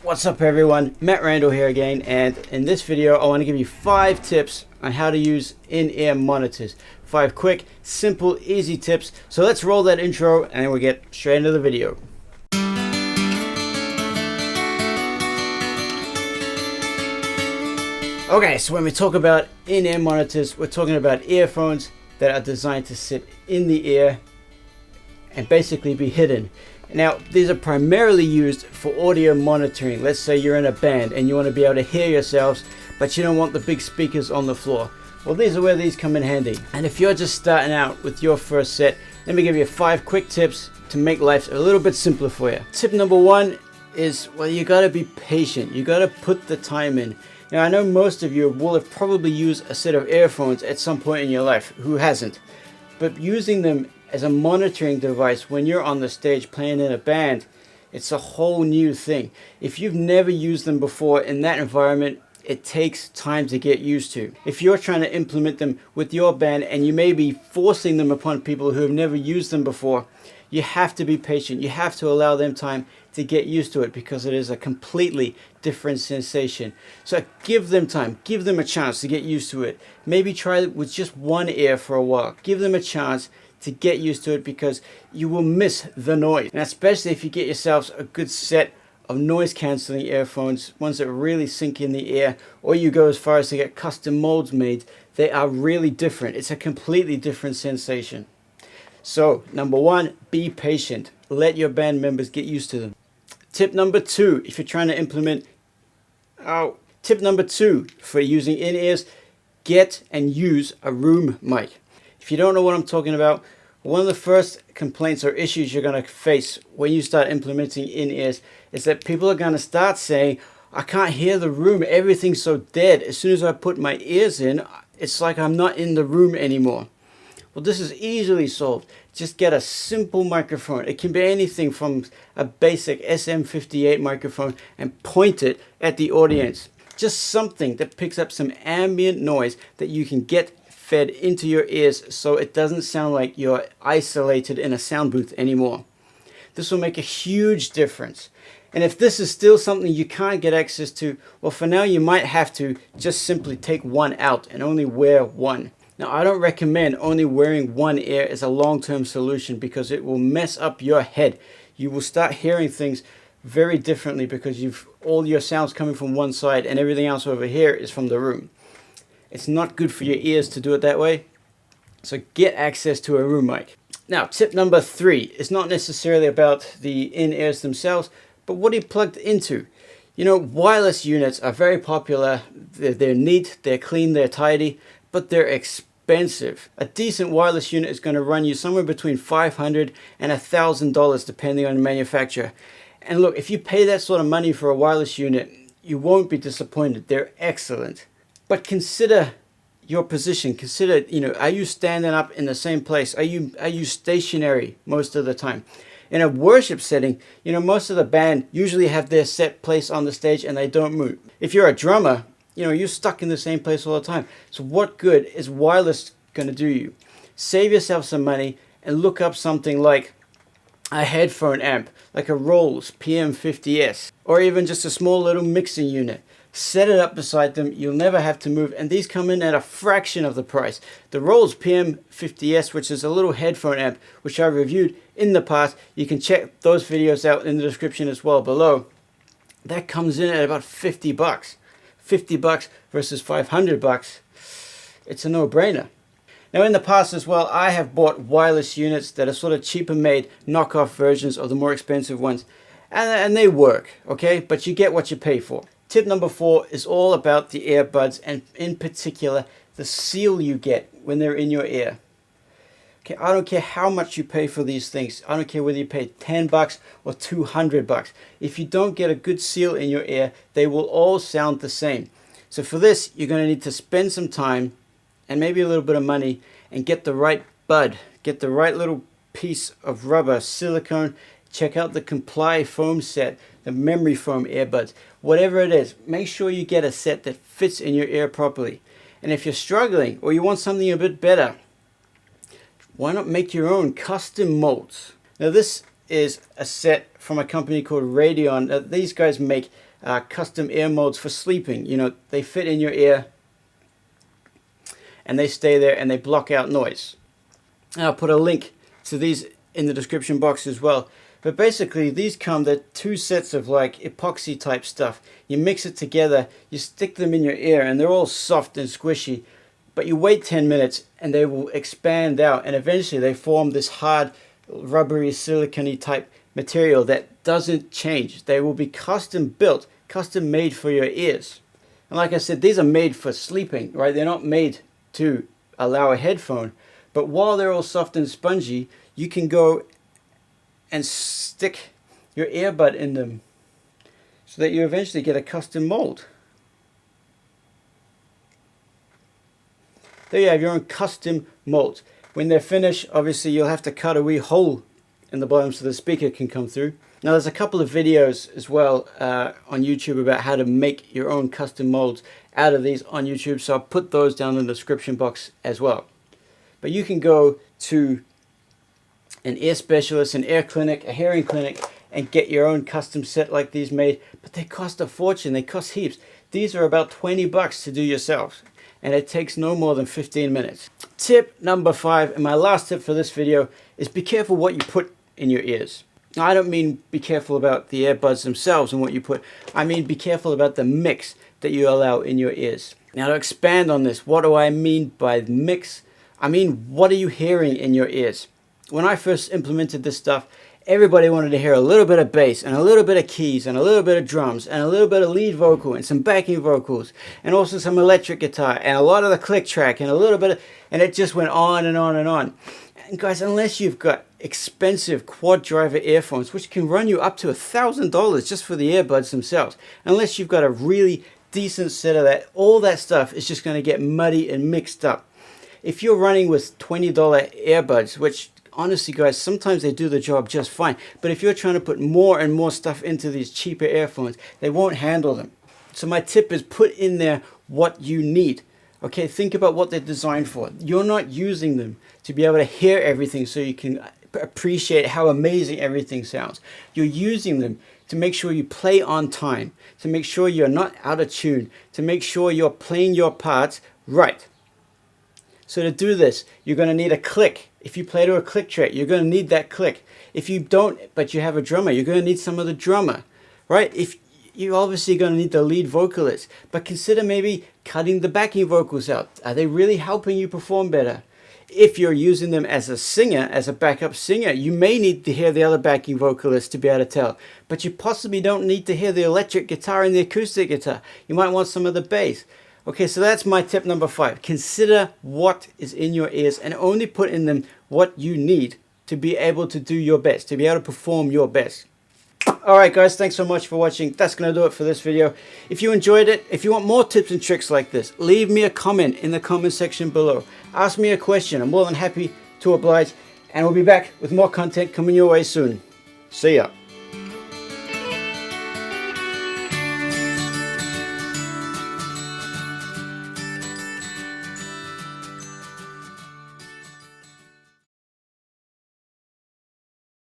What's up everyone, Matt Randall here again, and in this video I want to give you 5 tips on how to use in-ear monitors. 5 quick, simple, easy tips. So let's roll that intro and then we'll get straight into the video. Okay, so when we talk about in-ear monitors, we're talking about earphones that are designed to sit in the ear and basically be hidden. Now, these are primarily used for audio monitoring. Let's say you're in a band and you want to be able to hear yourselves, but you don't want the big speakers on the floor. Well, these are where these come in handy. And if you're just starting out with your first set, let me give you 5 quick tips to make life a little bit simpler for you. Tip number 1 is, well, you gotta be patient. You gotta put the time in. Now, I know most of you will have probably used a set of earphones at some point in your life. Who hasn't? But using them as a monitoring device when you're on the stage playing in a band, it's a whole new thing. If you've never used them before in that environment, it takes time to get used to. If you're trying to implement them with your band and you may be forcing them upon people who have never used them before, you have to be patient. You have to allow them time to get used to it because it is a completely different sensation. So give them time, give them a chance to get used to it. Maybe try it with just one ear for a while. Give them a chance to get used to it because you will miss the noise. And especially if you get yourselves a good set of noise cancelling earphones, ones that really sink in the ear, or you go as far as to get custom molds made, they are really different. It's a completely different sensation. So number 1, be patient. Let your band members get used to them. Tip number 2, if you're trying to implement, tip number 2 for using in-ears, get and use a room mic. If you don't know what I'm talking about, one of the first complaints or issues you're going to face when you start implementing in-ears is that people are going to start saying, I can't hear the room, everything's so dead. As soon as I put my ears in, it's like I'm not in the room anymore. Well, this is easily solved. Just get a simple microphone. It can be anything from a basic SM58 microphone and point it at the audience. Just something that picks up some ambient noise that you can get fed into your ears so it doesn't sound like you're isolated in a sound booth anymore. This will make a huge difference. And if this is still something you can't get access to, well, for now you might have to just simply take one out and only wear one. Now, I don't recommend only wearing one ear as a long-term solution because it will mess up your head. You will start hearing things very differently because you've all your sounds coming from one side and everything else over here is from the room. It's not good for your ears to do it that way. So get access to a room mic. Now, tip number 3 is not necessarily about the in-ears themselves, but what are you plugged into? You know, wireless units are very popular. They're neat, they're clean, they're tidy, but they're expensive. A decent wireless unit is going to run you somewhere between $500 and $1,000 depending on the manufacturer. And look, if you pay that sort of money for a wireless unit, you won't be disappointed. They're excellent. But consider your position. Consider, are you standing up in the same place? Are you stationary most of the time? In a worship setting, most of the band usually have their set place on the stage and they don't move. If you're a drummer, you're stuck in the same place all the time. So what good is wireless going to do you? Save yourself some money and look up something like a headphone amp, like a Rolls PM50S, or even just a small little mixing unit. Set it up beside them, you'll never have to move, and these come in at a fraction of the price. The Rolls PM50S, which is a little headphone amp, which I've reviewed in the past, you can check those videos out in the description as well below. That comes in at about $50. $50 versus $500, it's a no-brainer. Now in the past as well, I have bought wireless units that are sort of cheaper made knockoff versions of the more expensive ones, and they work, okay, but you get what you pay for. Tip number 4 is all about the earbuds, and in particular the seal you get when they're in your ear. Okay, I don't care how much you pay for these things. I don't care whether you pay $10 or $200. If you don't get a good seal in your ear, they will all sound the same. So for this, you're going to need to spend some time and maybe a little bit of money and get the right bud. Get the right little piece of rubber, silicone. Check out the Comply foam set, the memory foam earbuds. Whatever it is, make sure you get a set that fits in your ear properly. And if you're struggling or you want something a bit better, why not make your own custom molds? Now this is a set from a company called Radion. These guys make custom ear molds for sleeping. You know, they fit in your ear and they stay there and they block out noise. And I'll put a link to these in the description box as well. But basically they're 2 sets of like epoxy type stuff. You mix it together, you stick them in your ear, and they're all soft and squishy. But you wait 10 minutes and they will expand out, and eventually they form this hard rubbery silicone type material that doesn't change. They will be custom built, custom made for your ears. And like I said, these are made for sleeping, right? They're not made to allow a headphone. But while they're all soft and spongy, you can go and stick your earbud in them so that you eventually get a custom mold. There you have your own custom mold. When they're finished, obviously you'll have to cut a wee hole in the bottom so the speaker can come through. Now there's a couple of videos as well on YouTube about how to make your own custom molds out of these on YouTube, so I'll put those down in the description box as well. But you can go to an ear specialist, an ear clinic, a hearing clinic, and get your own custom set like these made. But they cost a fortune, they cost heaps. These are about 20 bucks to do yourself, and it takes no more than 15 minutes. Tip number 5, and my last tip for this video, is be careful what you put in your ears. Now, I don't mean be careful about the earbuds themselves and what you put. I mean be careful about the mix that you allow in your ears. Now to expand on this, what do I mean by mix? I mean, what are you hearing in your ears? When I first implemented this stuff, everybody wanted to hear a little bit of bass and a little bit of keys and a little bit of drums and a little bit of lead vocal and some backing vocals and also some electric guitar and a lot of the click track and a little bit of, and it just went on and on and on. And guys, unless you've got expensive quad driver earphones, which can run you up to $1,000 just for the earbuds themselves, unless you've got a really decent set of that, all that stuff is just going to get muddy and mixed up. If you're running with $20 earbuds, which honestly guys, sometimes they do the job just fine, but if you're trying to put more and more stuff into these cheaper earphones, they won't handle them. So my tip is put in there what you need. Okay, think about what they're designed for. You're not using them to be able to hear everything so you can appreciate how amazing everything sounds. You're using them to make sure you play on time, to make sure you're not out of tune, to make sure you're playing your parts right. So to do this, you're going to need a click. If you play to a click track, you're going to need that click. If you don't, but you have a drummer, you're going to need some of the drummer, right? If you're obviously going to need the lead vocalist, but consider maybe cutting the backing vocals out. Are they really helping you perform better? If you're using them as a singer, as a backup singer, you may need to hear the other backing vocalist to be able to tell, but you possibly don't need to hear the electric guitar and the acoustic guitar. You might want some of the bass. Okay, so that's my tip number 5. Consider what is in your ears and only put in them what you need to be able to do your best, to be able to perform your best. Alright guys, thanks so much for watching. That's going to do it for this video. If you enjoyed it, if you want more tips and tricks like this, leave me a comment in the comment section below. Ask me a question. I'm more than happy to oblige. And we'll be back with more content coming your way soon. See ya.